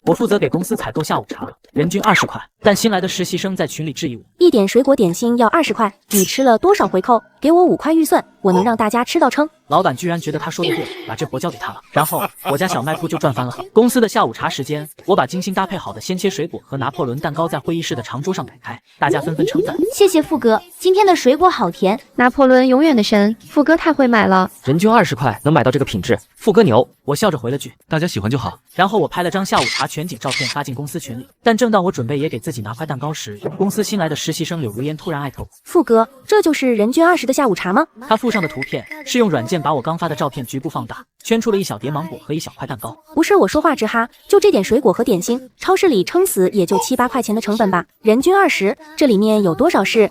我负责给公司采购下午茶，人均20块。但新来的实习生在群里质疑我，一点水果点心要20块，你吃了多少回扣？给我5块预算，我能让大家吃到撑。老板居然觉得他说的对，把这活交给他了。然后我家小卖部就赚翻了。公司的下午茶时间，我把精心搭配好的鲜切水果和拿破仑蛋糕在会议室的长桌上摆开，大家纷纷称赞。谢谢富哥，今天的水果好甜。拿破仑永远的神，富哥太会买了。人均20块能买到这个品质，富哥牛。我笑着回了句，大家喜欢就好。然后我拍了张下午茶全景照片发进公司群里。但正当我准备也给自己拿块蛋糕时，公司新来的实习生柳如烟突然艾特我，富哥，这就是人均20的下午茶吗？他附上的图片是用软件把我刚发的照片局部放大，圈出了一小碟芒果和一小块蛋糕。不是我说话直哈，就这点水果和点心，超市里撑死也就7、8块钱的成本吧，人均20，这里面有多少是？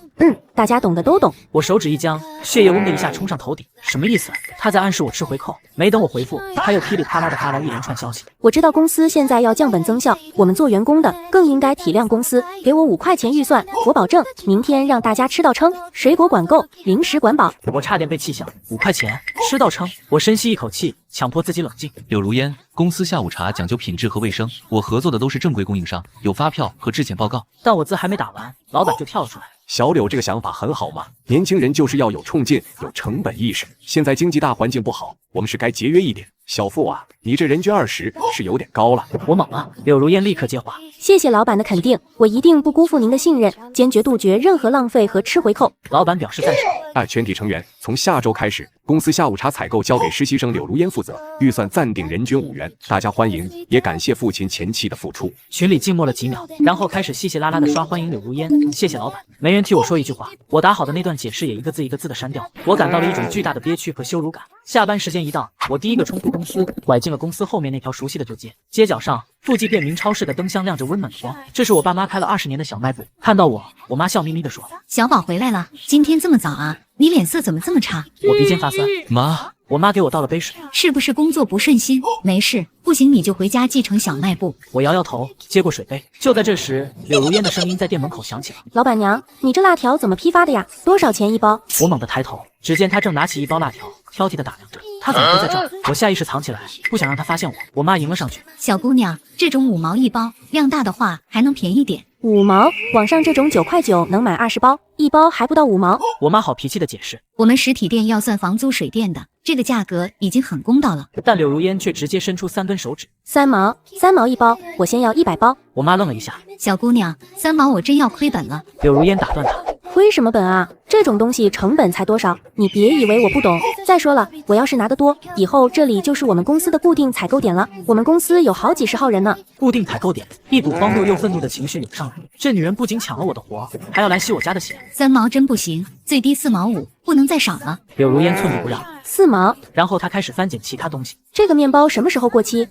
大家懂的都懂。我手指一僵，血液嗡的一下冲上头顶，什么意思？他在暗示我吃回扣。没等我回复，他又噼里啪啦的发来一连串消息。我知道公司现在要降本增效，我们做员工的更应该体谅公司，给我5块钱预算，我保证明天让大家吃到撑，水果管够，零食管饱。我差点被气响，5块钱吃到撑。我深吸一口气，强迫自己冷静。柳如烟，公司下午茶讲究品质和卫生，我合作的都是正规供应商，有发票和质检报告。但我字还没打完，老板就跳了出来。小柳这个想法很好嘛，年轻人就是要有冲劲，有成本意识。现在经济大环境不好，我们是该节约一点。小付啊，你这人均20是有点高了。我懵了，柳如烟立刻接话，谢谢老板的肯定，我一定不辜负您的信任，坚决杜绝任何浪费和吃回扣。老板表示赞成。全体成员，从下周开始，公司下午茶采购交给实习生柳如烟负责，预算暂定人均5元。大家欢迎，也感谢父亲前期的付出。群里静默了几秒，然后开始稀稀拉拉的刷欢迎柳如烟，谢谢老板。没人替我说一句话，我打好的那段解释也一个字一个字的删掉。我感到了一种巨大的憋屈和羞辱感。下班时间一到，我第一个冲出公司，拐进了公司后面那条熟悉的旧街。街角上，附近便民超市的灯箱亮着温暖的光。这是我爸妈开了20年的小卖部。看到我妈笑眯眯地说：“小宝回来了，今天这么早啊？你脸色怎么这么差？”我鼻尖发酸。妈，我妈给我倒了杯水。是不是工作不顺心？没事，不行你就回家继承小卖部。我摇摇头，接过水杯。就在这时，柳如烟的声音在店门口响起了：“老板娘，你这辣条怎么批发的呀？多少钱一包？”我猛地抬头，只见她正拿起一包辣条，挑剔地打量着。她怎么会在这儿？我下意识藏起来，不想让她发现我。我妈迎了上去：“小姑娘，这种5毛一包，量大的话还能便宜点。5毛？网上这种9块9能买20包，一包还不到5毛。”我妈好脾气地解释：“我们实体店要算房租水电的，这个价格已经很公道了。”但柳如烟却直接伸出3根手指：“3毛一包，我先要100包。”我妈愣了一下：“小姑娘，3毛我真要亏本了。”柳如烟打断她：“亏什么本啊？这种东西成本才多少？你别以为我不懂。再说了，我要是拿得多，以后这里就是我们公司的固定采购点了。我们公司有好几十号人呢。”固定采购点，一股荒谬又愤怒的情绪涌上来。这女人不仅抢了我的活，还要来吸我家的血。3毛真不行，最低4毛5，不能再少了。柳如烟寸步不让。4毛。然后她开始翻捡其他东西。这个面包什么时候过期？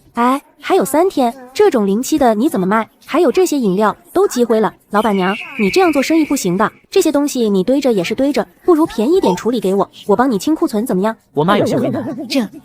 还有3天，这种临期的你怎么卖？还有这些饮料都积灰了。老板娘，你这样做生意不行的，这些东西你堆着也是堆着，不如便宜点处理给我，我帮你清库存怎么样？我妈有些为难，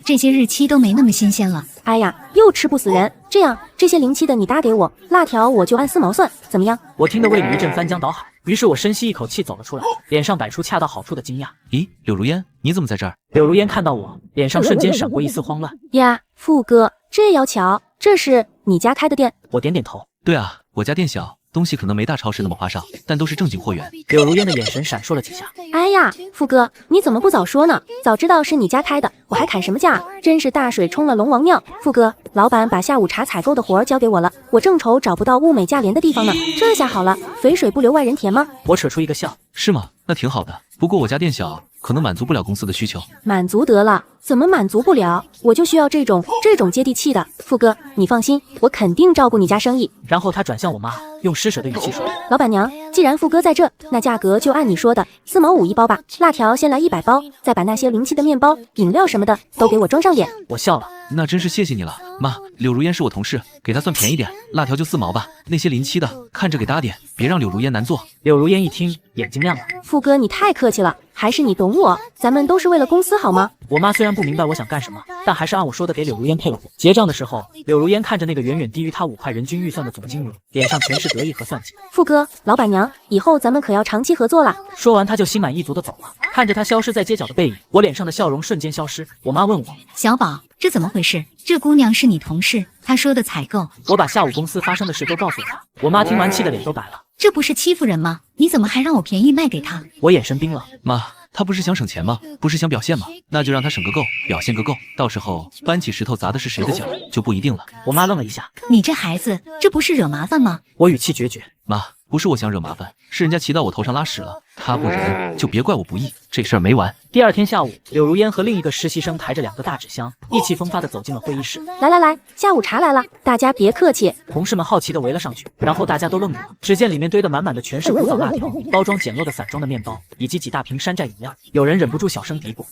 这些日期都没那么新鲜了。哎呀，又吃不死人。这样，这些临期的你搭给我，辣条我就按4毛算，怎么样？我听得胃里一阵翻江倒海，于是我深吸一口气走了出来，脸上摆出恰到好处的惊讶。咦，柳如烟，你怎么在这儿？柳如烟看到我，脸上瞬间闪过一丝慌乱。呀，富哥，这要巧，这是你家开的店？我点点头。对啊，我家店小，东西可能没大超市那么花哨，但都是正经货源。柳如烟的眼神闪烁了几下。哎呀，富哥，你怎么不早说呢？早知道是你家开的，我还砍什么价？真是大水冲了龙王庙。富哥，老板把下午茶采购的活儿交给我了，我正愁找不到物美价廉的地方呢。这下好了，肥水不流外人田吗？我扯出一个笑。是吗？那挺好的。不过我家店小，可能满足不了公司的需求。满足得了，怎么满足不了？我就需要这种接地气的。富哥，你放心，我肯定照顾你家生意。然后他转向我妈，用施舍的语气说：“老板娘，既然富哥在这，那价格就按你说的4毛5一包吧。辣条先来100包，再把那些临期的面包、饮料什么的都给我装上点。”我笑了，那真是谢谢你了，妈。柳如烟是我同事，给她算便宜点，辣条就4毛吧。那些临期的，看着给搭点，别让柳如烟难做。柳如烟一听，眼睛亮了。富哥，你太客气了，还是你懂我，咱们都是为了公司好吗？我妈虽然不明白我想干什么，但还是按我说的给柳如烟配了货。结账的时候，柳如烟看着那个远远低于她5块人均预算的总金额，脸上全是得意和算计。富哥，老板娘，以后咱们可要长期合作啦。说完，她就心满意足的走了。看着她消失在街角的背影，我脸上的笑容瞬间消失。我妈问我：“小宝，这怎么回事？这姑娘是你同事，她说的采购。我把下午公司发生的事都告诉了她。我妈听完气得脸都白了。这不是欺负人吗？你怎么还让我便宜卖给她？我眼神冰冷。妈，他不是想省钱吗？不是想表现吗？那就让他省个够，表现个够，到时候搬起石头砸的是谁的脚就不一定了。我妈愣了一下。你这孩子，这不是惹麻烦吗？我语气决绝。妈，不是我想惹麻烦，是人家骑到我头上拉屎了。他不仁，就别怪我不义。这事儿没完。第二天下午，柳如烟和另一个实习生抬着2个大纸箱，意气风发地走进了会议室。来来来，下午茶来了，大家别客气。同事们好奇地围了上去，然后大家都愣住了。只见里面堆得满满的全是古早辣条、包装简陋的散装的面包，以及几大瓶山寨饮料。有人忍不住小声嘀咕：“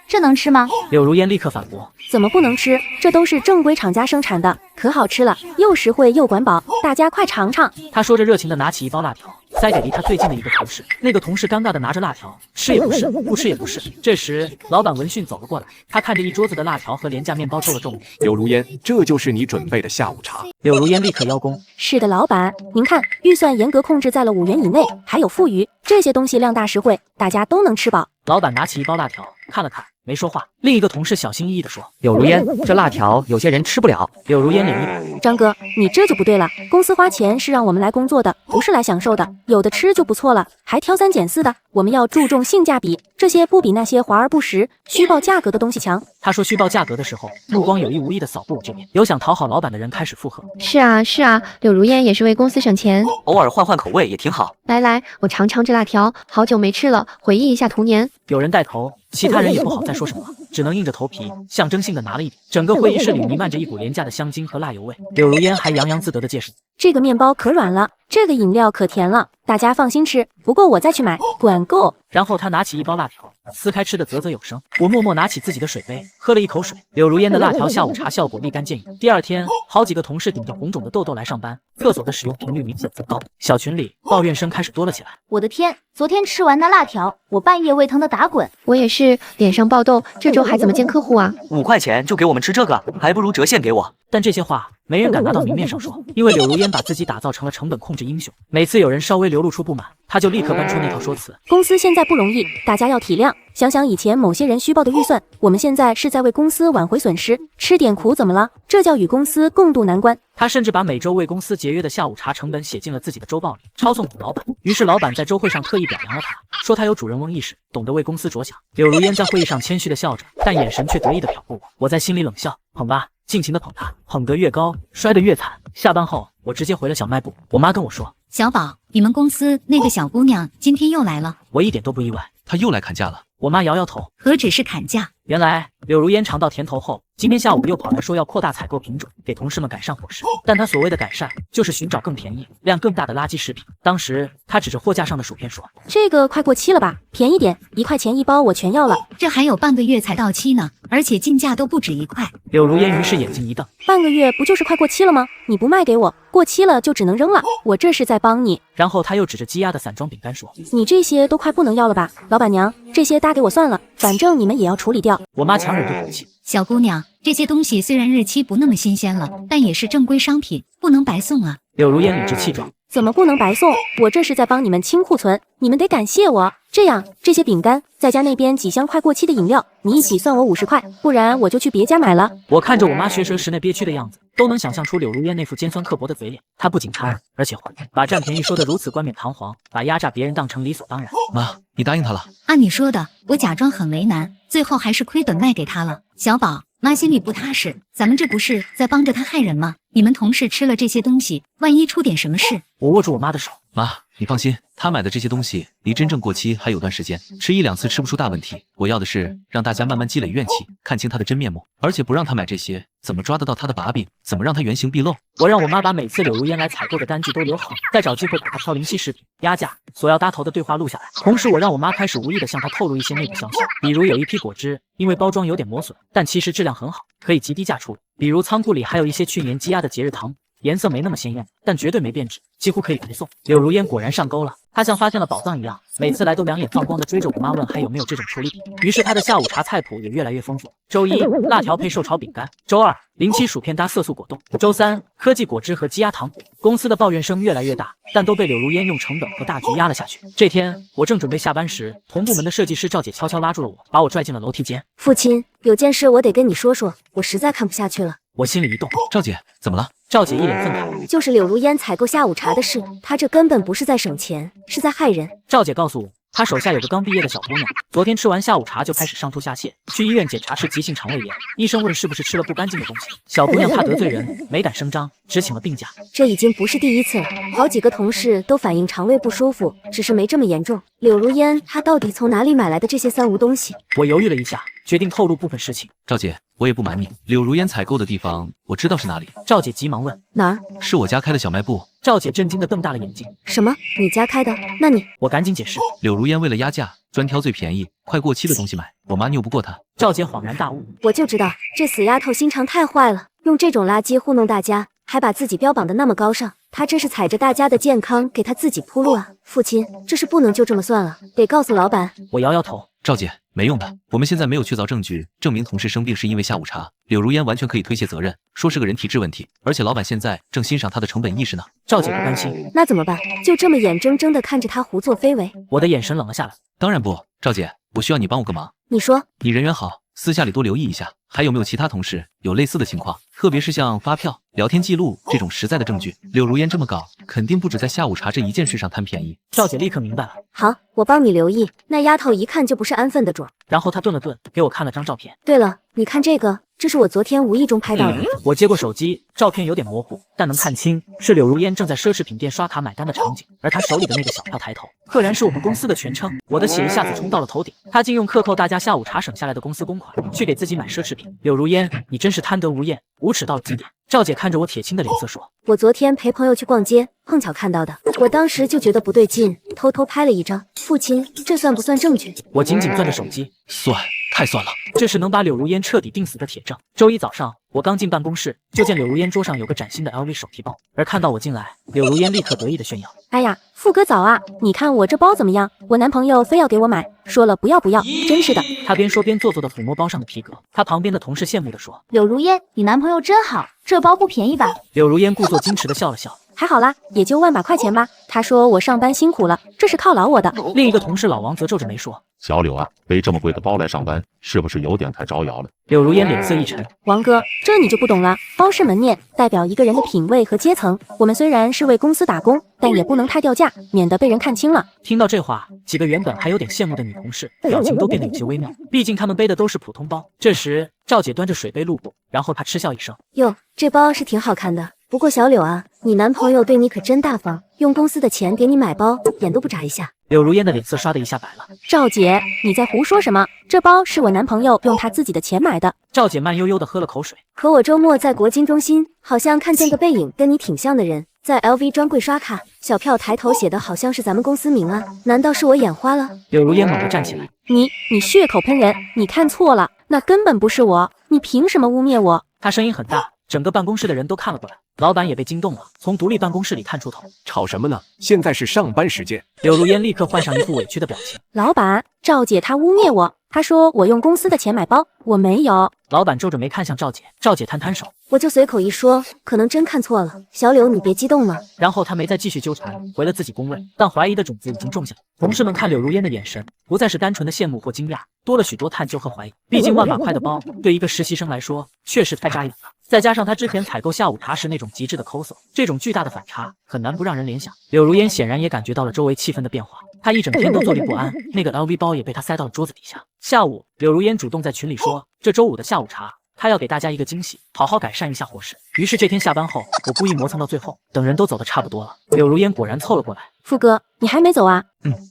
这能吃吗？”柳如烟立刻反驳：“怎么不能吃？这都是正规厂家生产的，可好吃了，又实惠又管饱，大家快尝尝。”他说着热情地拿起一包辣条，塞给离他最近的一个同事。那个同事尴尬地拿着辣条，吃也不是，不吃也不是。这时，老板闻讯走了过来，他看着一桌子的辣条和廉价面包皱了皱眉。柳如烟，这就是你准备的下午茶。柳如烟立刻邀功：“是的，老板，您看，预算严格控制在了5元以内，还有富余，这些东西量大实惠，大家都能吃饱。”老板拿起一包辣条，看了看，没说话。另一个同事小心翼翼地说：“柳如烟，这辣条有些人吃不了。”柳如烟脸一白：“张哥，你这就不对了。公司花钱是让我们来工作的，不是来享受的。有的吃就不错了，还挑3拣4的。我们要注重性价比，这些不比那些华而不实、虚报价格的东西强。”他说虚报价格的时候，目光有意无意地扫过我这边。有想讨好老板的人开始附和：“是啊，是啊，柳如烟也是为公司省钱，偶尔换换口味也挺好。来来，我尝尝这辣条，好久没吃了，回忆一下童年。”有人带头，其他人也不好再说什么，只能硬着头皮，象征性的拿了一点。整个会议室里弥漫着一股廉价的香精和辣油味。柳如烟还洋洋自得地介绍：“这个面包可软了，这个饮料可甜了，大家放心吃。不过我再去买，管够。”然后他拿起一包辣条，撕开吃的啧啧有声。我默默拿起自己的水杯，喝了一口水。柳如烟的辣条下午茶效果立竿见影。第二天，好几个同事顶着红肿的痘痘来上班，厕所的使用频率明显增高。小群里抱怨声开始多了起来。我的天，昨天吃完那辣条，我半夜胃疼的打滚。我也是，脸上爆痘，这周还怎么见客户啊5块钱就给我们吃这个，还不如折现给我。但这些话没人敢拿到明面上说，因为柳如烟把自己打造成了成本控制英雄。每次有人稍微流露出不满，他就立刻搬出那套说辞：“公司现在不容易，大家要体谅。想想以前某些人虚报的预算，我们现在是在为公司挽回损失，吃点苦怎么了？这叫与公司共度难关。”他甚至把每周为公司节约的下午茶成本写进了自己的周报里，抄送给老板。于是老板在周会上特意表扬了他，说他有主人翁意识，懂得为公司着想。柳如烟在会议上谦虚地笑着，但眼神却得意地瞟过我。我在心里冷笑，捧吧，尽情地捧他，捧得越高，摔得越惨。下班后，我直接回了小卖部。我妈跟我说：“小宝，你们公司那个小姑娘今天又来了。”我一点都不意外。他又来砍价了。我妈摇摇头：“何止是砍价，原来柳如烟尝到甜头后，今天下午又跑来说要扩大采购品种，给同事们改善伙食。但她所谓的改善，就是寻找更便宜、量更大的垃圾食品。当时她指着货架上的薯片说：‘这个快过期了吧？便宜点，1块钱1包，我全要了。’这还有半个月才到期呢，而且进价都不止1块。”柳如烟于是眼睛一瞪：“半个月不就是快过期了吗？你不卖给我，过期了就只能扔了。我这是在帮你。”然后他又指着积压的散装饼干说：“你这些都快不能要了吧？老板娘，这些搭给我算了，反正你们也要处理掉。”我妈强忍着口气：“小姑娘，这些东西虽然日期不那么新鲜了，但也是正规商品，不能白送啊。”柳如烟理直气壮：“怎么不能白送？我这是在帮你们清库存，你们得感谢我。这样，这些饼干再加那边几箱快过期的饮料，你一起算我50块，不然我就去别家买了。”我看着我妈学舌时那憋屈的样子，都能想象出柳如烟那副尖酸刻薄的嘴脸。她不仅贪，而且还，把占便宜说得如此冠冕堂皇，把压榨别人当成理所当然。妈，你答应他了？按你说的，我假装很为难，最后还是亏本卖给他了。小宝，妈心里不踏实，咱们这不是在帮着他害人吗？你们同事吃了这些东西，万一出点什么事……我握住我妈的手：“妈，你放心，他买的这些东西离真正过期还有段时间，吃1-2次吃不出大问题。我要的是让大家慢慢积累怨气，看清他的真面目，而且不让他买这些，怎么抓得到他的把柄？怎么让他原形毕露？”我让我妈把每次柳如烟来采购的单据都留好，再找机会把她挑零息食品、压价、索要搭头的对话录下来。同时，我让我妈开始无意地向她透露一些内部消息，比如有一批果汁因为包装有点磨损，但其实质量很好，可以极低价处理；比如仓库里还有一些去年积压的节日糖。颜色没那么鲜艳，但绝对没变质，几乎可以陪送。柳如烟果然上钩了，她像发现了宝藏一样，每次来都两眼放光的追着我妈问还有没有这种处理品。于是她的下午茶菜谱也越来越丰富。周一，辣条配寿炒饼干；周二，07薯片搭色素果冻；周三，科技果汁和鸡鸭糖果。公司的抱怨声越来越大，但都被柳如烟用成本和大局压了下去。这天，我正准备下班时，同部门的设计师赵姐悄悄拉住了我，把我拽进了楼梯间。父亲，有件事我得跟你说说，我实在看不下去了。我心里一动，赵姐，怎么了？赵姐一脸愤慨，就是柳如烟采购下午茶的事，她这根本不是在省钱，是在害人。赵姐告诉我，她手下有个刚毕业的小姑娘，昨天吃完下午茶就开始上吐下泻，去医院检查是急性肠胃炎，医生问是不是吃了不干净的东西。小姑娘怕得罪人，没敢声张，只请了病假。这已经不是第一次了，好几个同事都反映肠胃不舒服，只是没这么严重。柳如烟她到底从哪里买来的这些三无东西？我犹豫了一下，决定透露部分事情。赵姐，我也不瞒你，柳如烟采购的地方我知道是哪里。赵姐急忙问哪儿？是我家开的小卖部。赵姐震惊地瞪大了眼睛。什么？你家开的？那你……我赶紧解释。柳如烟为了压价，专挑最便宜、快过期的东西买，我妈拗不过她。赵姐恍然大悟，我就知道这死丫头心肠太坏了，用这种垃圾糊弄大家，还把自己标榜的那么高尚，她这是踩着大家的健康给她自己铺路啊！父亲，这事不能就这么算了，得告诉老板。我摇摇头，赵姐，没用的，我们现在没有确凿证据证明同事生病是因为下午茶，柳如烟完全可以推卸责任，说是个人体质问题，而且老板现在正欣赏她的成本意识呢。赵姐不甘心，那怎么办？就这么眼睁睁地看着她胡作非为？我的眼神冷了下来。当然不，赵姐，我需要你帮我个忙。你说，你人缘好，私下里多留意一下，还有没有其他同事有类似的情况？特别是像发票、聊天记录这种实在的证据。柳如烟这么搞，肯定不止在下午茶这一件事上贪便宜。赵姐立刻明白了。好，我帮你留意。那丫头一看就不是安分的主。然后她顿了顿，给我看了张照片。对了，你看这个，这是我昨天无意中拍到的。我接过手机，照片有点模糊，但能看清是柳如烟正在奢侈品店刷卡买单的场景，而她手里的那个小票抬头，赫然是我们公司的全称。我的血一下子冲到了头顶，她竟用克扣大家下午茶省下来的公司公款，去给自己买奢侈品。柳如烟，你真是贪得无厌，无耻到了极点。赵姐看着我铁青的脸色说，我昨天陪朋友去逛街，碰巧看到的，我当时就觉得不对劲，偷偷拍了一张。父亲，这算不算证据？我紧紧攥着手机，算，太算了，这是能把柳如烟彻底钉死的铁证。周一早上，我刚进办公室，就见柳如烟桌上有个崭新的 LV 手提包，而看到我进来，柳如烟立刻得意的炫耀。哎呀，富哥早啊，你看我这包怎么样？我男朋友非要给我买，说了不要，真是的。他边说边做作的抚摸包上的皮革，他旁边的同事羡慕的说，柳如烟，你男朋友真好，这包不便宜吧？柳如烟故作矜持的笑了笑，还好啦，也就万把块钱吧。他说我上班辛苦了，这是犒劳我的。另一个同事老王则皱着眉说，小柳啊，背这么贵的包来上班，是不是有点太招摇了？柳如烟脸色一沉，王哥，这你就不懂了。包是门面，代表一个人的品味和阶层。我们虽然是为公司打工，但也不能太掉价，免得被人看清了。听到这话，几个原本还有点羡慕的女同事表情都变得有些微妙，毕竟她们背的都是普通包。这时，赵姐端着水杯路过，然后她嗤笑一声，哟，这包是挺好看的。不过小柳啊，你男朋友对你可真大方，用公司的钱给你买包，眼都不眨一下。柳如烟的脸色唰的一下白了。赵姐，你在胡说什么？这包是我男朋友用他自己的钱买的。赵姐慢悠悠的喝了口水。可我周末在国金中心，好像看见个背影跟你挺像的人，在 LV 专柜刷卡，小票抬头写的好像是咱们公司名啊，难道是我眼花了？柳如烟猛地站起来，你血口喷人，你看错了，那根本不是我，你凭什么污蔑我？她声音很大，整个办公室的人都看了过来，老板也被惊动了，从独立办公室里探出头。吵什么呢？现在是上班时间。柳如烟立刻换上一副委屈的表情。老板，赵姐她污蔑我，她说我用公司的钱买包，我没有。老板皱着眉看向赵姐，赵姐摊摊手，我就随口一说，可能真看错了。小柳，你别激动了。然后他没再继续纠缠，回了自己工位。但怀疑的种子已经种下了。同事们看柳如烟的眼神，不再是单纯的羡慕或惊讶，多了许多探究和怀疑。毕竟万把块的包，对一个实习生来说，确实太扎眼了。再加上他之前采购下午茶时那种极致的抠搜，这种巨大的反差很难不让人联想。柳如烟显然也感觉到了周围气氛的变化，她一整天都坐立不安，那个 LV 包也被她塞到了桌子底下。下午，柳如烟主动在群里说，这周五的下午茶，她要给大家一个惊喜，好好改善一下伙食。于是这天下班后，我故意磨蹭到最后，等人都走得差不多了，柳如烟果然凑了过来。富哥，你还没走啊？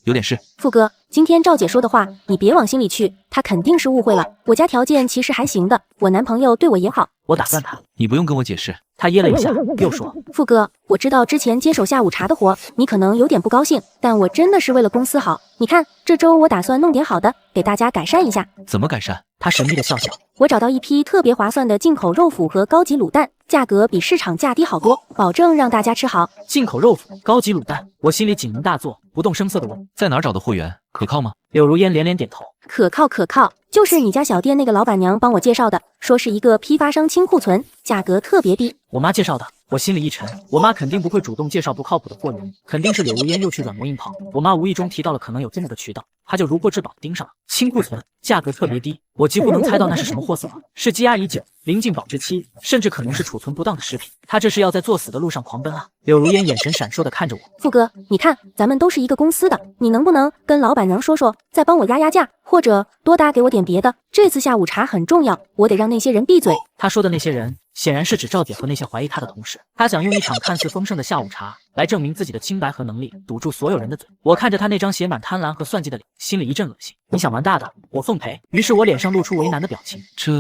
有点事。富哥，今天赵姐说的话，你别往心里去，她肯定是误会了。我家条件其实还行的，我男朋友对我也好。我打断他，你不用跟我解释。他噎了一下，又说，富哥，我知道之前接手下午茶的活，你可能有点不高兴，但我真的是为了公司好。你看，这周我打算弄点好的，给大家改善一下。怎么改善？他神秘的笑笑。我找到一批特别划算的进口肉脯和高级卤蛋，价格比市场价低好多，保证让大家吃好。进口肉脯、高级卤蛋，我心里警铃大作，不动声色的问：在哪儿找的货源？可靠吗？柳如烟连连点头。可靠可靠，就是你家小店那个老板娘帮我介绍的，说是一个批发商清库存，价格特别低。我妈介绍的。我心里一沉，我妈肯定不会主动介绍不靠谱的货源，肯定是柳如烟又去软磨硬泡。我妈无意中提到了可能有这么个渠道，她就如获至宝盯上了。清库存，价格特别低，我几乎能猜到那是什么货色，是积压已久、临近保质期，甚至可能是储存不当的食品。她这是要在作死的路上狂奔啊！柳如烟眼神闪烁地看着我，富哥，你看咱们都是一个公司的，你能不能跟老板娘说说，再帮我压压价，或者多搭给我点别的？这次下午茶很重要，我得让那些人闭嘴。他说的那些人显然是指赵姐和那些怀疑他的同事，他想用一场看似丰盛的下午茶来证明自己的清白和能力，堵住所有人的嘴。我看着他那张写满贪婪和算计的脸，心里一阵恶心。你想玩大的，我奉陪。于是我脸上露出为难的表情。这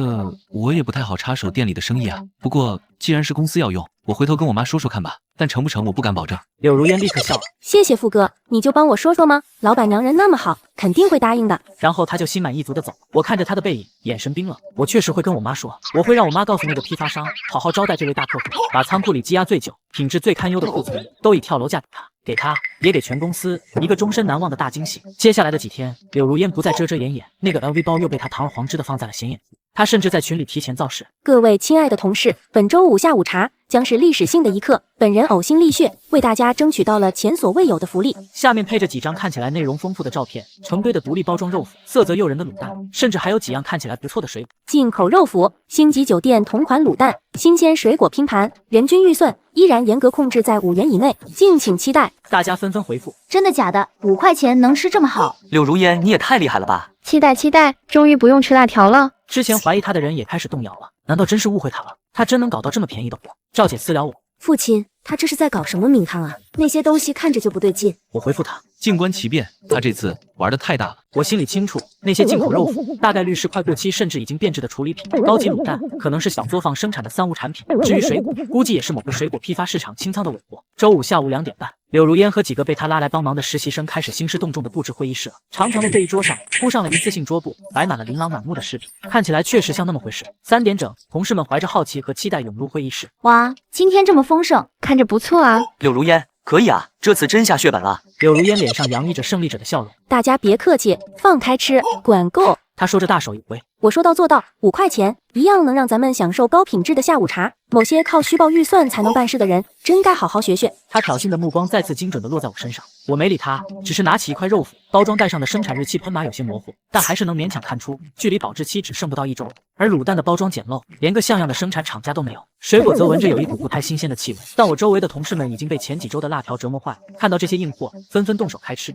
我也不太好插手店里的生意啊。不过既然是公司要用，我回头跟我妈说说看吧。但成不成我不敢保证。柳如烟立刻笑了，谢谢富哥，你就帮我说说吗？老板娘人那么好，肯定会答应的。然后他就心满意足的走了。我看着他的背影，眼神冰冷。我确实会跟我妈说，我会让我妈告诉那个批发商，好好招待这位大客户，把仓库里积压最久、品质最堪忧的库存都以跳楼价给他，也给全公司一个终身难忘的大惊喜。接下来的几天，柳如烟不再遮遮掩掩，那个 LV 包又被他堂而皇之的放在了显眼处。他甚至在群里提前造势。各位亲爱的同事，本周五下午茶将是历史性的一刻，本人呕心沥血，为大家争取到了前所未有的福利。下面配着几张看起来内容丰富的照片，成堆的独立包装肉脯，色泽诱人的卤蛋，甚至还有几样看起来不错的水果。进口肉脯，星级酒店同款卤蛋，新鲜水果拼盘，人均预算依然严格控制在5元以内，敬请期待。大家纷纷回复：真的假的？5块钱能吃这么好？柳如烟，你也太厉害了吧！期待期待，终于不用吃辣条了。之前怀疑他的人也开始动摇了，难道真是误会他了？他真能搞到这么便宜的货？赵姐私聊我，父亲，他这是在搞什么名堂啊？那些东西看着就不对劲。我回复他，静观其变，他这次玩的太大了。我心里清楚，那些进口肉脯大概率是快过期甚至已经变质的处理品，高级卤蛋可能是小作坊生产的三无产品，至于水果，估计也是某个水果批发市场清仓的尾货。周五下午2点半，柳如烟和几个被他拉来帮忙的实习生开始兴师动众地布置会议室了。长长的会议桌上铺上了一次性桌布，摆满了琳琅满目的饰品，看起来确实像那么回事。3点整，同事们怀着好奇和期待涌入会议室。哇，今天这么丰盛，看着不错啊。柳如烟，可以啊，这次真下血本了。柳如烟脸上洋溢着胜利者的笑容。大家别客气，放开吃，管够。他说着大手一挥，我说到做到，5块钱一样能让咱们享受高品质的下午茶。某些靠虚报预算才能办事的人，真该好好学学。他挑衅的目光再次精准地落在我身上，我没理他，只是拿起一块肉脯，包装袋上的生产日期喷码有些模糊，但还是能勉强看出距离保质期只剩不到1周。而卤蛋的包装简陋，连个像样的生产厂家都没有。水果则闻着有一股不太新鲜的气味，但我周围的同事们已经被前几周的辣条折磨坏了，看到这些硬货，纷纷动手开吃。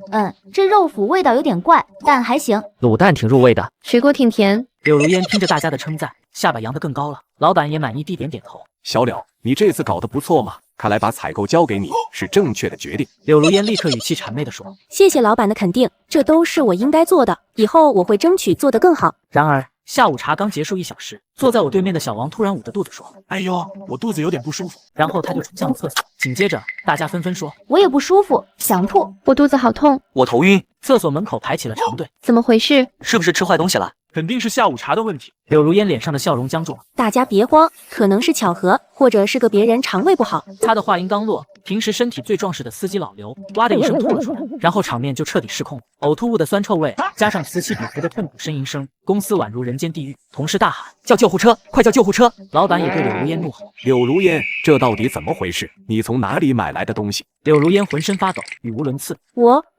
这肉脯味道有点怪，但还行。卤蛋挺入味的，水果挺甜。柳如烟听着大家的称赞，下巴扬得更高了。老板也满意地点点头。小柳，你这次搞得不错嘛，看来把采购交给你是正确的决定。柳如烟立刻语气谄媚地说：谢谢老板的肯定，这都是我应该做的，以后我会争取做得更好。然而下午茶刚结束1小时，坐在我对面的小王突然捂着肚子说：哎呦，我肚子有点不舒服。然后他就冲向了厕所。紧接着大家纷纷说：我也不舒服，想吐。我肚子好痛。我头晕。厕所门口排起了长队。怎么回事？是不是吃坏东西了？肯定是下午茶的问题。柳如烟脸上的笑容僵住了。大家别慌，可能是巧合，或者是个别人肠胃不好。他的话音刚落，平时身体最壮实的司机老刘哇的一声吐了出来，然后场面就彻底失控了。呕吐物的酸臭味加上此起彼伏的痛苦呻吟声，公司宛如人间地狱。同事大喊：叫救护车，快叫救护车！老板也对柳如烟怒吼：柳如烟，这到底怎么回事？你从哪里买来的东西？柳如烟浑身发抖，语无伦次。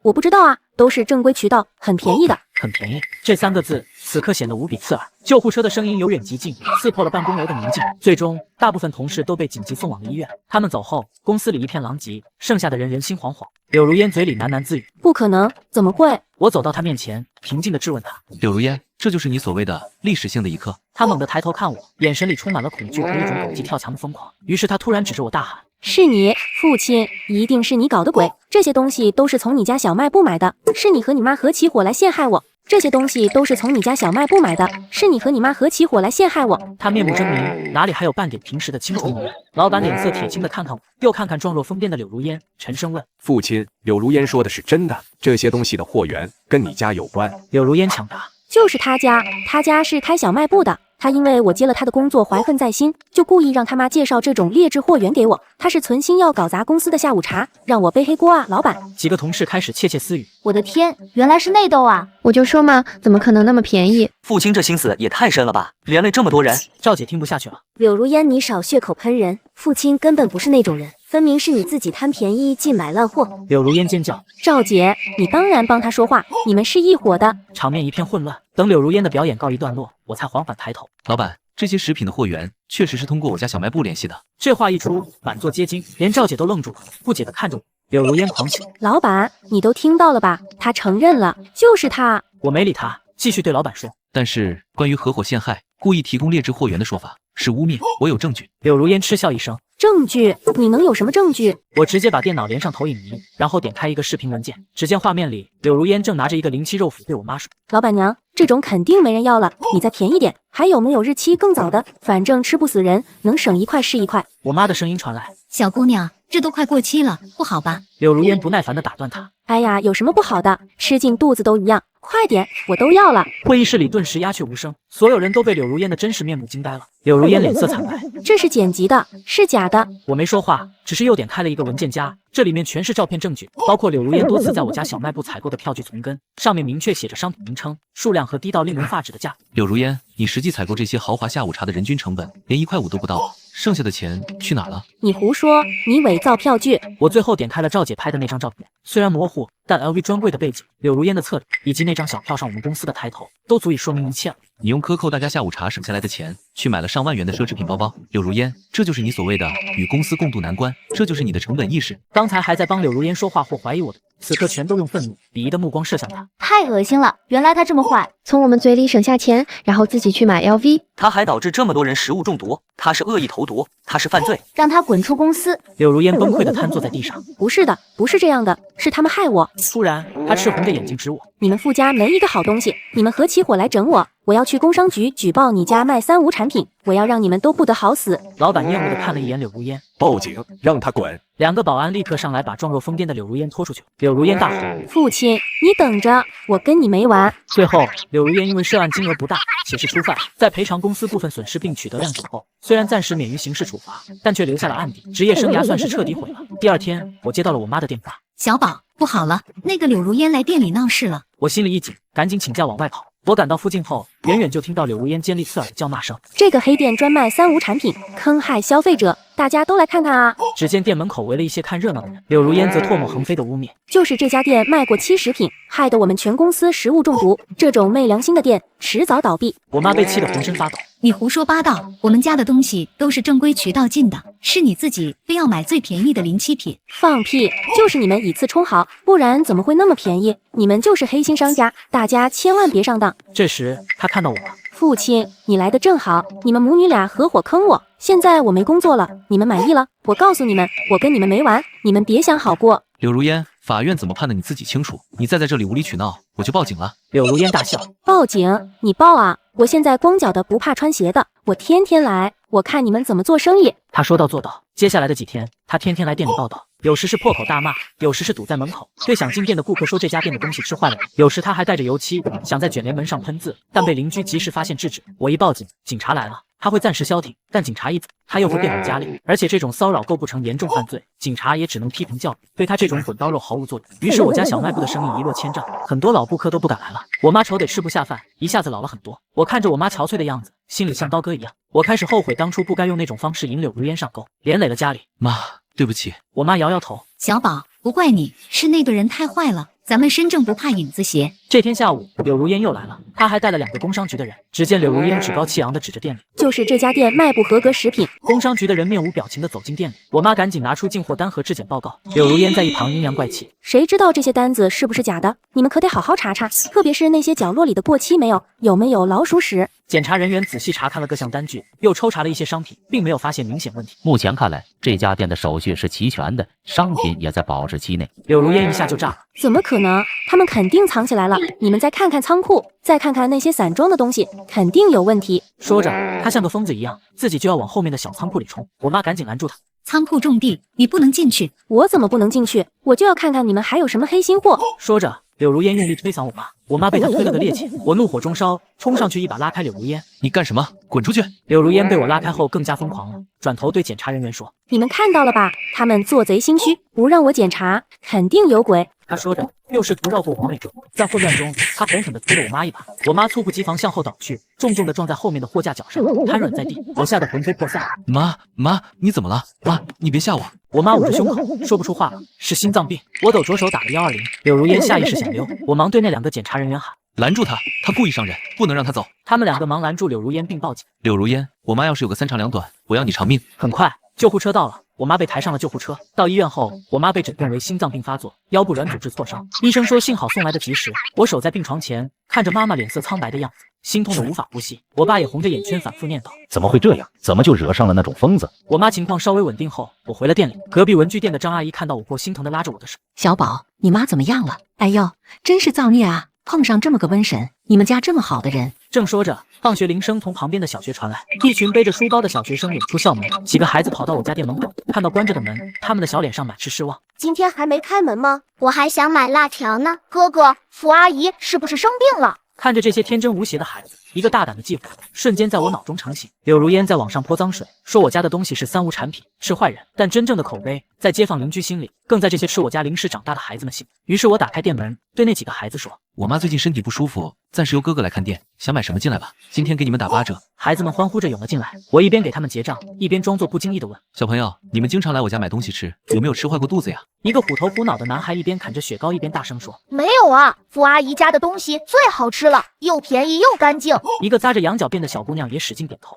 我不知道啊，都是正规渠道，很便宜的。很便宜这3个字此刻显得无比刺耳。救护车的声音由远及近，刺破了办公楼的宁静。最终大部分同事都被紧急送往了医院。他们走后，公司里一片狼藉，剩下的人人心惶惶。柳如烟嘴里喃喃自语：不可能，怎么会？我走到他面前，平静地质问他：柳如烟，这就是你所谓的历史性的一刻？他猛地抬头看我，眼神里充满了恐惧和一种狗急跳墙的疯狂。于是他突然指着我大喊：是你，父亲，一定是你搞的鬼！这些东西都是从你家小卖部买的，是你和你妈合起伙来陷害我。这些东西都是从你家小卖部买的，是你和你妈合起伙来陷害我。他面目狰狞，哪里还有半点平时的清楚模样？老板脸色铁青的看看我，又看看状若疯癫的柳如烟，沉声问：父亲，柳如烟说的是真的，这些东西的货源跟你家有关？柳如烟抢答：就是他家是开小卖部的。他因为我接了他的工作怀恨在心，就故意让他妈介绍这种劣质货源给我。他是存心要搞砸公司的下午茶，让我背黑锅啊，老板。几个同事开始窃窃私语。我的天，原来是内斗啊！我就说嘛，怎么可能那么便宜？父亲这心思也太深了吧，连累这么多人。赵姐听不下去了。柳如烟，你少血口喷人，父亲根本不是那种人，分明是你自己贪便宜净买烂货。柳如烟尖叫。赵姐，你当然帮他说话，你们是一伙的。场面一片混乱。等柳如烟的表演告一段落，我才缓缓抬头。老板，这些食品的货源确实是通过我家小卖部联系的。这话一出，满座皆惊，连赵姐都愣住了，不解地看着我。柳如烟狂喜。老板，你都听到了吧？他承认了，就是他。我没理他，继续对老板说。但是关于合伙陷害、故意提供劣质货源的说法是污蔑，我有证据。柳如烟嗤笑一声。证据？你能有什么证据？我直接把电脑连上投影仪，然后点开一个视频文件，只见画面里柳如烟正拿着一个07肉脯对我妈说：“老板娘，这种肯定没人要了，你再便宜点。还有没有日期更早的？反正吃不死人，能省1块是1块。”我妈的声音传来：“小姑娘，这都快过期了，不好吧？”柳如烟不耐烦地打断她：“哎呀，有什么不好的？吃进肚子都一样。快点，我都要了。”会议室里顿时鸦雀无声，所有人都被柳如烟的真实面目惊呆了。柳如烟脸色惨白：“这是剪辑的，是假的。”我没说话，只是又点开了一个文件夹，这里面全是照片证据，包括柳如烟多次在我家小卖部采购的票据存根，上面明确写着商品名称、数量和低到令人发指的价格。柳如烟，你实际采购这些豪华下午茶的人均成本连1块5都不到，剩下的钱去哪了？你胡说，你伪造票据。我最后点开了赵姐拍的那张照片，虽然模糊，但 LV 专柜的背景、柳如烟的侧脸以及那张小票上我们公司的抬头，都足以说明一切了。你用克扣大家下午茶省下来的钱，去买了上万元的奢侈品包包。柳如烟，这就是你所谓的与公司共度难关，这就是你的成本意识。刚才还在帮柳如烟说话或怀疑我的，此刻全都用愤怒、鄙夷的目光射向他。太恶心了，原来他这么坏。从我们嘴里省下钱，然后自己去买 LV， 他还导致这么多人食物中毒，他是恶意投毒，他是犯罪，让他滚出公司。柳如烟崩溃地瘫坐在地上。不是的，不是这样的，是他们害我。突然，他赤红着眼睛指我：“你们傅家没一个好东西，你们合起伙来整我。我要去工商局举报你家卖3无产品，我要让你们都不得好死。”老板厌恶地看了一眼柳如烟，报警，让他滚。2个保安立刻上来，把状若疯癫的柳如烟拖出去。柳如烟大吼：“父亲，你等着，我跟你没完！”最后，柳如烟因为涉案金额不大，且是初犯，在赔偿公司部分损失并取得谅解后，虽然暂时免于刑事处罚，但却留下了案底，职业生涯算是彻底毁了。第2天，我接到了我妈的电话：“小宝，不好了，那个柳如烟来店里闹事了。”我心里一紧，赶紧请假往外跑。我赶到附近后，远远就听到柳如烟尖利刺耳的叫骂声：“这个黑店专卖3无产品，坑害消费者，大家都来看看啊！”只见店门口围了一些看热闹的人，柳如烟则唾沫横飞的污蔑：“就是这家店卖过期食品，害得我们全公司食物中毒，这种昧良心的店迟早倒闭。”我妈被气得浑身发抖：“你胡说八道，我们家的东西都是正规渠道进的，是你自己非要买最便宜的07品。”放屁，就是你们以次充好，不然怎么会那么便宜？你们就是黑心商家，大家千万别上当。这时他看到我了：“父亲，你来的正好，你们母女俩合伙坑我，现在我没工作了，你们满意了？我告诉你们，我跟你们没完，你们别想好过。”柳如烟，法院怎么判的你自己清楚，你再在这里无理取闹，我就报警了。柳如烟大笑：“报警？你报啊！我现在光脚的不怕穿鞋的，我天天来，我看你们怎么做生意。”他说到做到。接下来的几天，他天天来店里报道，有时是破口大骂，有时是堵在门口，对想进店的顾客说这家店的东西吃坏了，有时他还带着油漆想在卷帘门上喷字，但被邻居及时发现制止。我一报警，警察来了，他会暂时消停，但警察一走，他又会变本加厉，而且这种骚扰构不成严重犯罪，警察也只能批评教育，对他这种滚刀肉毫无作用。于是我家小卖部的生意一落千丈，很多老顾客都不敢来了。我妈愁得吃不下饭，一下子老了很多。我看着我妈憔悴的样子，心里像刀割一样。我开始后悔当初不该用那种方式引柳如烟上钩，连累了家里。妈，对不起。我妈摇摇头：“小宝，不怪你，是那个人太坏了。咱们身正不怕影子斜。”这天下午，柳如烟又来了，她还带了2个工商局的人。只见柳如烟趾高气扬地指着店里：“就是这家店卖不合格食品。”工商局的人面无表情地走进店里，我妈赶紧拿出进货单和质检报告。柳如烟在一旁阴阳怪气：“谁知道这些单子是不是假的？你们可得好好查查，特别是那些角落里的过期没有，有没有老鼠屎？”检查人员仔细查看了各项单据，又抽查了一些商品，并没有发现明显问题。目前看来，这家店的手续是齐全的，商品也在保质期内。柳如烟一下就炸了：“怎么可能？他们肯定藏起来了！你们再看看仓库，再看看那些散装的东西，肯定有问题。”说着，他像个疯子一样，自己就要往后面的小仓库里冲。我妈赶紧拦住他：“仓库种地，你不能进去。”我怎么不能进去？我就要看看你们还有什么黑心货。说着，柳如烟用力推搡我妈，我妈被她推了个趔趄，我怒火中烧，冲上去一把拉开柳如烟。你干什么？滚出去！柳如烟被我拉开后更加疯狂了，转头对检查人员说：“你们看到了吧？他们做贼心虚，不让我检查，肯定有鬼。”他说着，又试图绕过王美竹，在混乱中，他狠狠地推了我妈一把，我妈猝不及防向后倒去，重重地撞在后面的货架脚上，瘫软在地。我吓得魂飞魄散。妈，你怎么了？妈，你别吓我！我妈捂着胸口，说不出话了，是心脏病。我抖着手打了120。柳如烟下意识想溜，我忙对那2个检查人员喊：“拦住他！他故意伤人，不能让他走。”他们2个忙拦住柳如烟并报警。柳如烟，我妈要是有个3长2短，我要你偿命。很快，救护车到了。我妈被抬上了救护车，到医院后，我妈被诊断为心脏病发作，腰部软组织挫伤。医生说幸好送来的及时。我守在病床前，看着妈妈脸色苍白的样子，心痛的无法呼吸。我爸也红着眼圈反复念叨：怎么会这样？怎么就惹上了那种疯子？我妈情况稍微稳定后，我回了店里。隔壁文具店的张阿姨看到我后，心疼的拉着我的手：小宝，你妈怎么样了？哎呦，真是造孽啊！碰上这么个瘟神，你们家这么好的人。正说着，放学铃声从旁边的小学传来，一群背着书包的小学生涌出校门，几个孩子跑到我家店门口，看到关着的门，他们的小脸上满是失望。今天还没开门吗？我还想买辣条呢。哥哥，福阿姨是不是生病了？看着这些天真无邪的孩子，一个大胆的计划瞬间在我脑中成型。柳如烟在网上泼脏水，说我家的东西是三无产品，是坏人。但真正的口碑在街坊邻居心里，更在这些吃我家零食长大的孩子们心里。于是我打开店门，对那几个孩子说：“我妈最近身体不舒服，暂时由哥哥来看店，想买什么进来吧，今天给你们打8折。”孩子们欢呼着涌了进来，我一边给他们结账，一边装作不经意地问：“小朋友，你们经常来我家买东西吃，有没有吃坏过肚子呀？”一个虎头虎脑的男孩一边啃着雪糕一边大声说：“没有啊，福阿姨家的东西最好吃了，又便宜又干净。”一个扎着羊角辫的小姑娘也使劲点头：“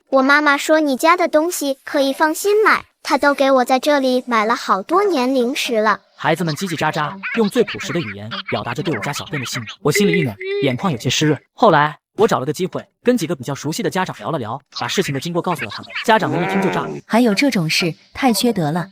我妈妈说你家的东西可以放心买，她都给我在这里买了好多年零食了。”孩子们叽叽喳喳，用最朴实的语言表达着对我家小店的信任。我心里一暖，眼眶有些湿润。后来我找了个机会，跟几个比较熟悉的家长聊了聊，把事情的经过告诉了他们。家长们一听就炸了，还有这种事，太缺德了！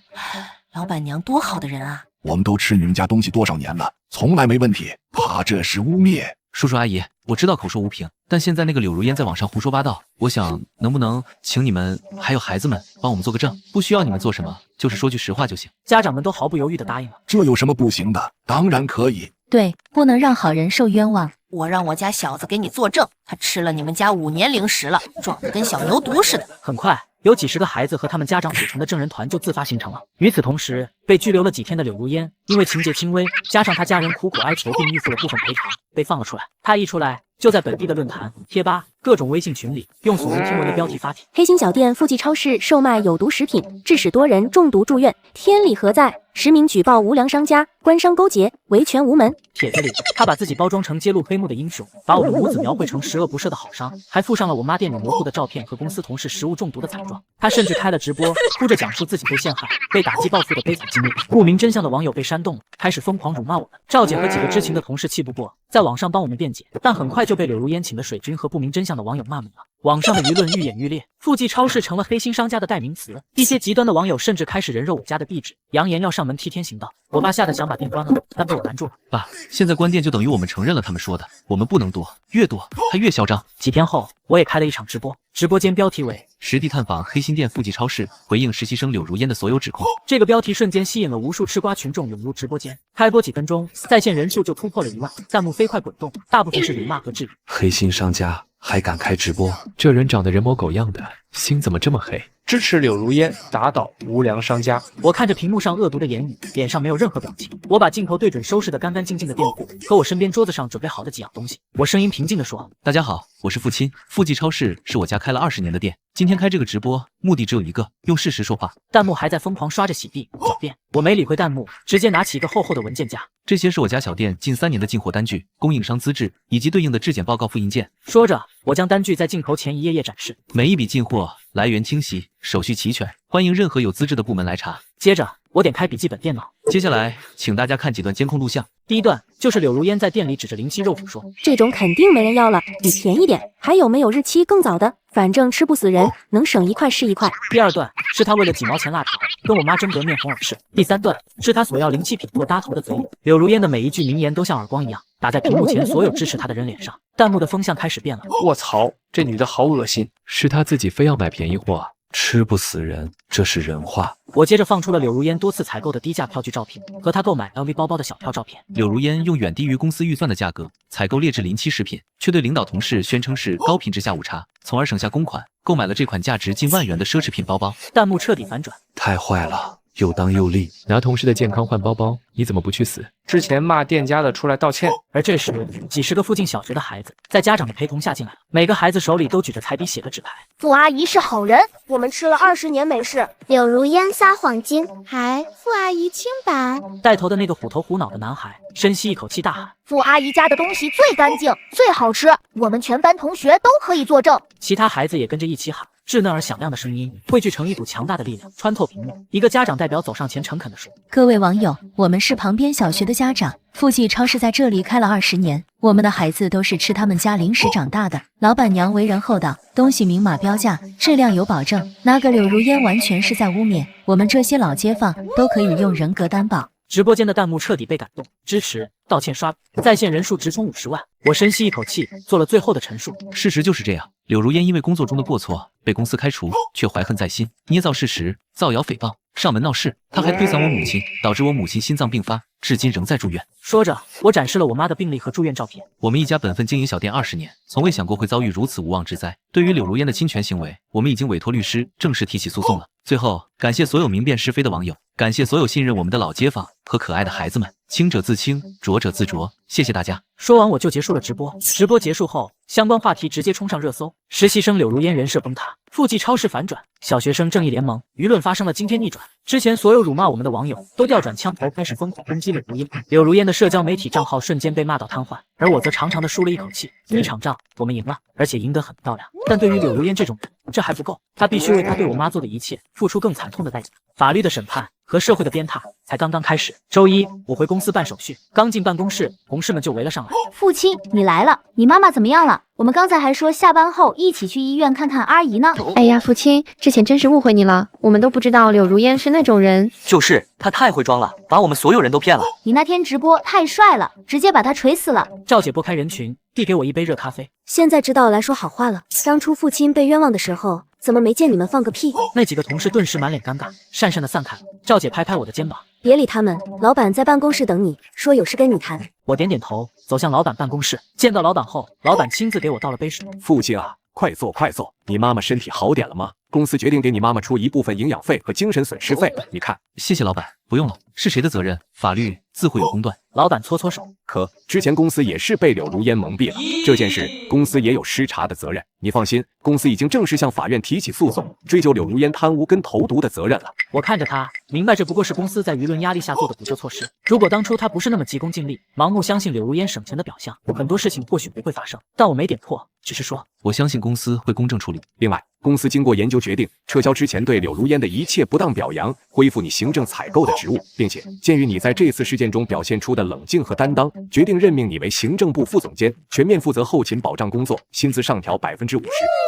老板娘多好的人啊！我们都吃你们家东西多少年了，从来没问题。他这是污蔑。叔叔阿姨，我知道口说无凭，但现在那个柳如烟在网上胡说八道，我想能不能请你们还有孩子们帮我们做个证，不需要你们做什么，就是说句实话就行。家长们都毫不犹豫地答应了。这有什么不行的？当然可以。对，不能让好人受冤枉。我让我家小子给你作证，他吃了你们家5年零食了，壮得跟小牛犊似的。很快，有几十个孩子和他们家长组成的证人团就自发形成了。与此同时，被拘留了几天的柳如烟，因为情节轻微，加上他家人苦苦哀求并预付了部分赔偿，被放了出来。他一出来，就在本地的论坛、贴吧、各种微信群里，用耸人听闻的标题发帖：黑心小店附近超市售卖有毒食品，致使多人中毒住院，天理何在？10名举报无良商家，官商勾结，维权无门。帖子里，他把自己包装成揭露黑幕的英雄，把我们母子描绘成十恶不赦的好商，还附上了我妈店里模糊的照片和公司同事食物中毒的惨状。他甚至开了直播，哭着讲述自己被陷害、被打击报复的悲惨经历。不明真相的网友被煽动了，开始疯狂辱骂我们。赵姐和几个知情的同事气不过，在网上帮我们辩解，但很快就被柳如烟请的水军和不明真相的网友骂没了。网上的舆论愈演愈烈，附近超市成了黑心商家的代名词。一些极端的网友甚至开始人肉我家的地址，扬言要上门替天行道。我爸吓得想把店关了，但被我拦住了。爸，现在关店就等于我们承认了他们说的，我们不能躲，越躲他越嚣张。几天后，我也开了一场直播，直播间标题为实地探访黑心店附近超市，回应实习生柳如烟的所有指控。这个标题瞬间吸引了无数吃瓜群众涌入直播间。开播几分钟，在线人数就突破了1万，弹幕飞快滚动，大部分是辱骂和质疑。黑心商家还敢开直播？这人长得人模狗样的，心怎么这么黑？支持柳如烟，打倒无良商家。我看着屏幕上恶毒的言语，脸上没有任何表情。我把镜头对准收拾得干干净净的店铺和我身边桌子上准备好的几样东西，我声音平静地说：“大家好，我是父亲。附近超市是我家开了20年的店，今天开这个直播，目的只有一个，用事实说话。”弹幕还在疯狂刷着洗地、狡辩，我没理会弹幕，直接拿起一个厚厚的文件夹。这些是我家小店近3年的进货单据、供应商资质以及对应的质检报告复印件。说着，我将单据在镜头前一页页展示，每一笔进货来源清晰，手续齐全，欢迎任何有资质的部门来查。接着，我点开笔记本电脑，接下来请大家看几段监控录像。第一段就是柳如烟在店里指着灵犀肉脯说：“这种肯定没人要了，你便宜点。还有没有日期更早的？反正吃不死人，能省1块是1块。”第二段是他为了几毛钱辣条跟我妈争得面红耳赤。第三段是他索要灵气品做搭头的嘴脸。柳如烟的每一句名言都像耳光一样打在屏幕前所有支持他的人脸上。弹幕的风向开始变了。卧槽，这女的好恶心！是他自己非要买便宜货，吃不死人，这是人话。我接着放出了柳如烟多次采购的低价票据照片和她购买 LV 包包的小票照片。柳如烟用远低于公司预算的价格采购劣质临期食品，却对领导同事宣称是高品质下午茶，从而省下公款，购买了这款价值近万元的奢侈品包包。弹幕彻底反转，太坏了，又当又立，拿同事的健康换包包，你怎么不去死？之前骂店家的出来道歉。而这时，几十个附近小学的孩子在家长的陪同下进来了，每个孩子手里都举着彩笔写的纸牌。傅阿姨是好人，我们吃了20年美式。柳如烟撒谎精，还傅阿姨清白。带头的那个虎头虎脑的男孩深吸一口气大喊：傅阿姨家的东西最干净，最好吃，我们全班同学都可以作证。其他孩子也跟着一起喊。稚嫩而响亮的声音汇聚成一股强大的力量，穿透屏幕。一个家长代表走上前，诚恳地说：各位网友，我们是旁边小学的家长，附近超市在这里开了20年，我们的孩子都是吃他们家零食长大的。老板娘为人厚道，东西明码标价，质量有保证。那个柳如烟完全是在污蔑我们这些老街坊，都可以用人格担保。直播间的弹幕彻底被感动，支持、道歉刷，在线人数直冲50万。我深吸一口气，做了最后的陈述。事实就是这样，柳如烟因为工作中的过错被公司开除，却怀恨在心，捏造事实，造谣诽谤，上门闹事。他还推搡我母亲，导致我母亲心脏病发，至今仍在住院。说着，我展示了我妈的病历和住院照片。我们一家本分经营小店20年，从未想过会遭遇如此无妄之灾。对于柳如烟的侵权行为，我们已经委托律师正式提起诉讼了。最后，感谢所有明辨是非的网友，感谢所有信任我们的老街坊和可爱的孩子们。清者自清，浊者自浊。谢谢大家。说完我就结束了直播。直播结束后，相关话题直接冲上热搜。实习生柳如烟人设崩塌，附近超市反转，小学生正义联盟，舆论发生了惊天逆转。之前所有辱骂我们的网友都调转枪头，开始疯狂攻击柳如烟。柳如烟的社交媒体账号瞬间被骂到瘫痪，而我则长长的舒了一口气。第一场仗我们赢了，而且赢得很漂亮。但对于柳如烟这种人，这还不够，他必须为他对我妈做的一切付出更惨痛的代价。法律的审判和社会的鞭挞才刚刚开始。周一，我回公司办手续，刚进办公室，同事们就围了上来。父亲，你来了，你妈妈怎么样了？我们刚才还说下班后一起去医院看看阿姨呢。哎呀，父亲，之前真是误会你了，我们都不知道柳如烟是那种人。就是她太会装了，把我们所有人都骗了。你那天直播太帅了，直接把他锤死了。赵姐拨开人群，递给我一杯热咖啡。现在知道来说好话了，当初父亲被冤枉的时候，怎么没见你们放个屁？那几个同事顿时满脸尴尬，讪讪的散开了。赵姐拍拍我的肩膀，别理他们，老板在办公室等你，说有事跟你谈。我点点头，走向老板办公室。见到老板后，老板亲自给我倒了杯水。父亲啊，快坐快坐，你妈妈身体好点了吗？公司决定给你妈妈出一部分营养费和精神损失费，你看。谢谢老板，不用了，是谁的责任？法律自会有公断。老板搓搓手，可之前公司也是被柳如烟蒙蔽了，这件事公司也有失察的责任。你放心，公司已经正式向法院提起诉讼，追究柳如烟贪污跟投毒的责任了。我看着他，明白这不过是公司在舆论压力下做的补救措施。如果当初他不是那么急功近利，盲目相信柳如烟省钱的表象，很多事情或许不会发生。但我没点破，只是说我相信公司会公正处理。另外，公司经过研究决定，撤销之前对柳如烟的一切不当表扬，恢复你行政采购的职务，并且鉴于你在这次事件中表现出的冷静和担当，决定任命你为行政部副总监，全面负责后勤保障工作，薪资上调50%。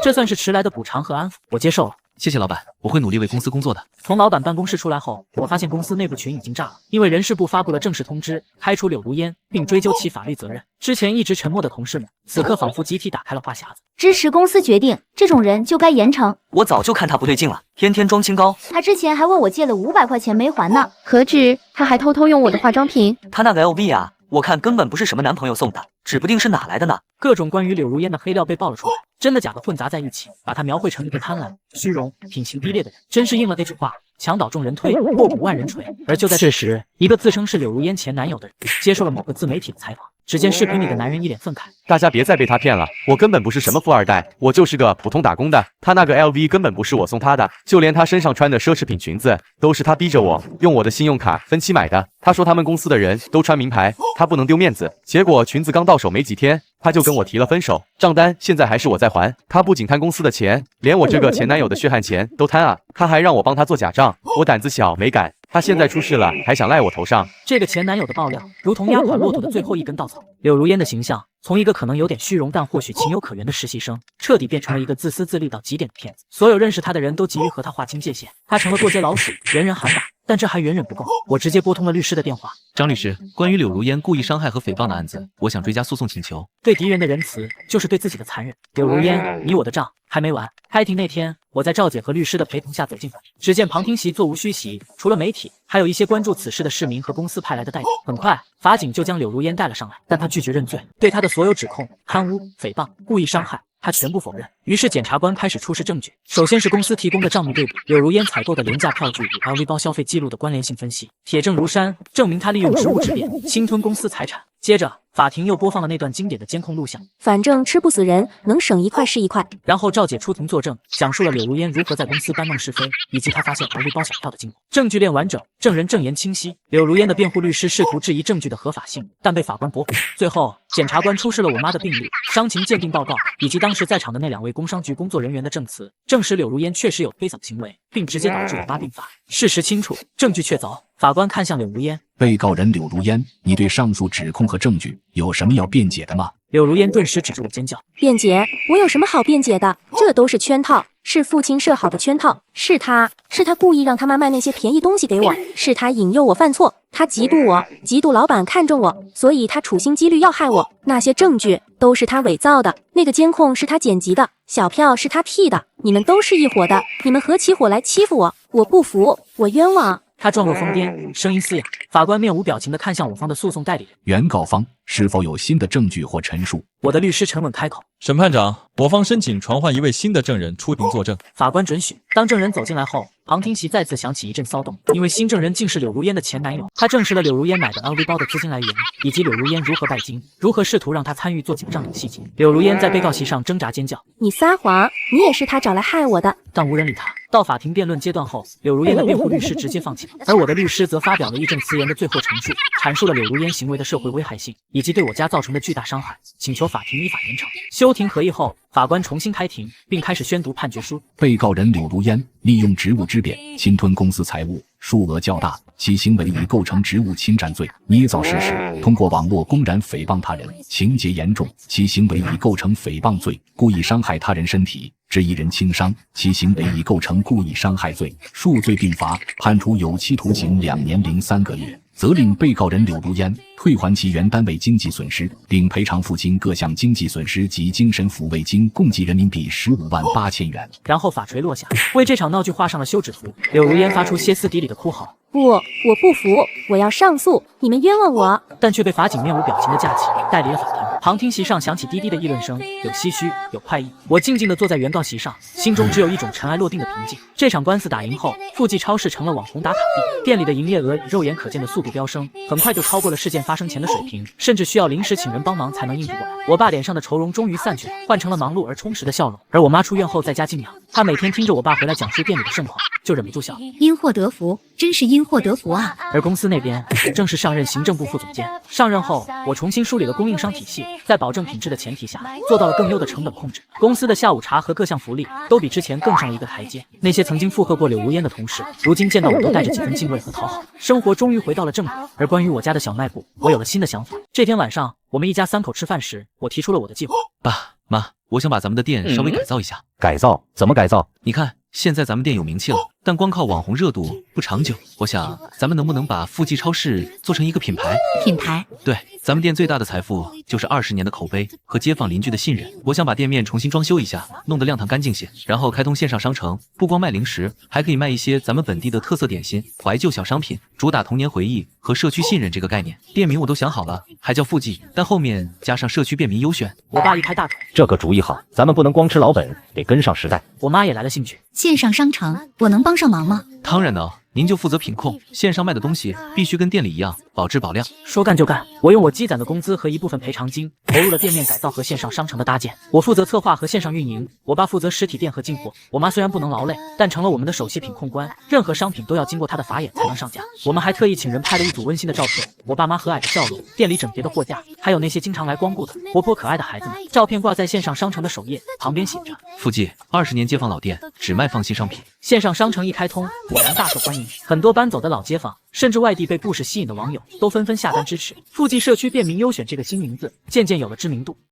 这算是迟来的补偿和安抚，我接受了。谢谢老板，我会努力为公司工作的。从老板办公室出来后，我发现公司内部群已经炸了，因为人事部发布了正式通知，开除柳如烟，并追究其法律责任。之前一直沉默的同事们，此刻仿佛集体打开了话匣子。支持公司决定，这种人就该严惩。我早就看他不对劲了，天天装清高。他之前还问我借了500块钱没还呢。何止，他还偷偷用我的化妆品。他那个 LV 啊，我看根本不是什么男朋友送的，指不定是哪来的呢。各种关于柳如烟的黑料被爆了出来，真的假的混杂在一起，把她描绘成一个贪婪、虚荣、品行低劣的人，真是应了那句话：墙倒众人推，卧骨万人锤。而就在这时，一个自称是柳如烟前男友的人接受了某个自媒体的采访。只见视频里的男人一脸愤慨：大家别再被他骗了，我根本不是什么富二代，我就是个普通打工的。他那个 LV 根本不是我送他的，就连他身上穿的奢侈品裙子都是他逼着我用我的信用卡分期买的。他说他们公司的人都穿名牌，他不能丢面子。结果裙子刚到手没几天，他就跟我提了分手，账单现在还是我在还。他不仅贪公司的钱，连我这个前男友的血汗钱都贪啊！他还让我帮他做假账，我胆子小没敢。他现在出事了，还想赖我头上。这个前男友的爆料，如同压垮骆驼的最后一根稻草。柳如烟的形象，从一个可能有点虚荣但或许情有可原的实习生，彻底变成了一个自私自利到极点的骗子。所有认识他的人都急于和他划清界限，他成了过街老鼠，人人喊打。但这还远远不够。我直接拨通了律师的电话。张律师，关于柳如烟故意伤害和诽谤的案子，我想追加诉讼请求。对敌人的仁慈，就是对自己的残忍。柳如烟，你我的账还没完。开庭那天，我在赵姐和律师的陪同下走进法庭，只见旁听席座无虚席，除了媒体，还有一些关注此事的市民和公司派来的代表。很快，法警就将柳如烟带了上来，但她拒绝认罪，对她的所有指控，贪污、诽谤、故意伤害，他全部否认。于是检察官开始出示证据，首先是公司提供的账目对比，柳如烟采购的廉价票据与 LV 包消费记录的关联性分析，铁证如山，证明他利用职务之便侵吞公司财产。接着，法庭又播放了那段经典的监控录像，反正吃不死人，能省一块是一块。然后赵姐出庭作证，讲述了柳如烟如何在公司搬弄是非，以及她发现 LV 包小票的经过。证据链完整，证人证言清晰。柳如烟的辩护律师试图质疑证据的合法性，但被法官驳回。最后，检察官出示了我妈的病历、伤情鉴定报告，以及当时在场的那2位工商局工作人员的证词，证实柳如烟确实有推搡行为，并直接导致我妈病发。事实清楚，证据确凿。法官看向柳如烟，被告人柳如烟，你对上述指控和证据有什么要辩解的吗？柳如烟顿时指着我尖叫：“辩解？我有什么好辩解的？这都是圈套，是父亲设好的圈套，是他故意让他妈卖那些便宜东西给我，是他引诱我犯错，他嫉妒我，嫉妒老板看中我，所以他处心积虑要害我。那些证据都是他伪造的，那个监控是他剪辑的，小票是他 P 的，你们都是一伙的，你们合起伙来欺负我，我不服，我冤枉。”他状若疯癫，声音嘶哑。法官面无表情地看向我方的诉讼代理人。原告方是否有新的证据或陈述？我的律师沉稳开口：“审判长，我方申请传唤一位新的证人出庭作证。”法官准许。当证人走进来后，旁听席再次响起一阵骚动，因为新证人竟是柳如烟的前男友。他证实了柳如烟买的 LV 包的资金来源，以及柳如烟如何拜金，如何试图让他参与做假账等细节。柳如烟在被告席上挣扎尖叫：“你撒谎，你也是他找来害我的。”但无人理他。到法庭辩论阶段后，柳如烟的辩护律师直接放弃了，而我的律师则发表了义正辞严的最后陈述，阐述了柳如烟行为的社会危害性，以及对我家造成的巨大伤害，请求法庭依法严惩。休庭合议后，法官重新开庭，并开始宣读判决书。被告人柳如烟利用职务之便侵吞公司财物，数额较大，其行为已构成职务侵占罪，捏造事实，通过网络公然诽谤他人，情节严重，其行为已构成诽谤罪；故意伤害他人身体，致一人轻伤，其行为已构成故意伤害罪，数罪并罚，判处有期徒刑2年零3个月。责令被告人柳如烟退还其原单位经济损失，并赔偿父亲各项经济损失及精神抚慰金共计人民币15万8千元。然后法锤落下，为这场闹剧画上了休止符。柳如烟发出歇斯底里的哭嚎：“不，我不服，我要上诉，你们冤枉我！”但却被法警面无表情的架起，带离了法庭。旁听席上响起低低的议论声，有唏嘘，有快意。我静静地坐在原告席上，心中只有一种尘埃落定的平静。这场官司打赢后，富记超市成了网红打卡地，店里的营业额以肉眼可见的速度飙升，很快就超过了事件发生前的水平，甚至需要临时请人帮忙才能应付过来。我爸脸上的愁容终于散去，换成了忙碌而充实的笑容。而我妈出院后在家静养，她每天听着我爸回来讲述店里的盛况，就忍不住笑。因祸得福，真是因祸得福啊！而公司那边，正式上任行政部副总监。上任后，我重新梳理了供应商体系，在保证品质的前提下，做到了更优的成本控制。公司的下午茶和各项福利都比之前更上了一个台阶。那些曾经附和过柳如烟的同事，如今见到我都带着几分敬畏和讨好，生活终于回到了正轨。而关于我家的小卖部，我有了新的想法。这天晚上，我们一家3口吃饭时，我提出了我的计划。爸妈，我想把咱们的店稍微改造一下。改造？怎么改造？你看，现在咱们店有名气了，但光靠网红热度不长久。我想，咱们能不能把富记超市做成一个品牌？品牌？对，咱们店最大的财富就是20年的口碑和街坊邻居的信任。我想把店面重新装修一下，弄得亮堂干净些，然后开通线上商城，不光卖零食，还可以卖一些咱们本地的特色点心、怀旧小商品，主打童年回忆和社区信任这个概念。店名我都想好了，还叫富记，但后面加上社区便民优选。我爸一拍大腿，这个主意好，咱们不能光吃老本，得跟上时代。我妈也来了兴趣，线上商城，我能帮上忙吗？当然能，您就负责品控，线上卖的东西必须跟店里一样，保质保量。说干就干，我用我积攒的工资和一部分赔偿金，投入了店面改造和线上商城的搭建。我负责策划和线上运营，我爸负责实体店和进货。我妈虽然不能劳累，但成了我们的首席品控官，任何商品都要经过她的法眼才能上架。我们还特意请人拍了一组温馨的照片，我爸妈和蔼的笑容，店里整洁的货架，还有那些经常来光顾的活泼可爱的孩子们。照片挂在线上商城的首页，旁边写着：富记20年街坊老店，只卖放心商品。线上商城一开通，果然大受欢迎，很多搬走的老街坊，甚至外地被故事吸引的网友，都纷纷下单支持。富记社区便民优选这个新名字，渐渐有了知名度。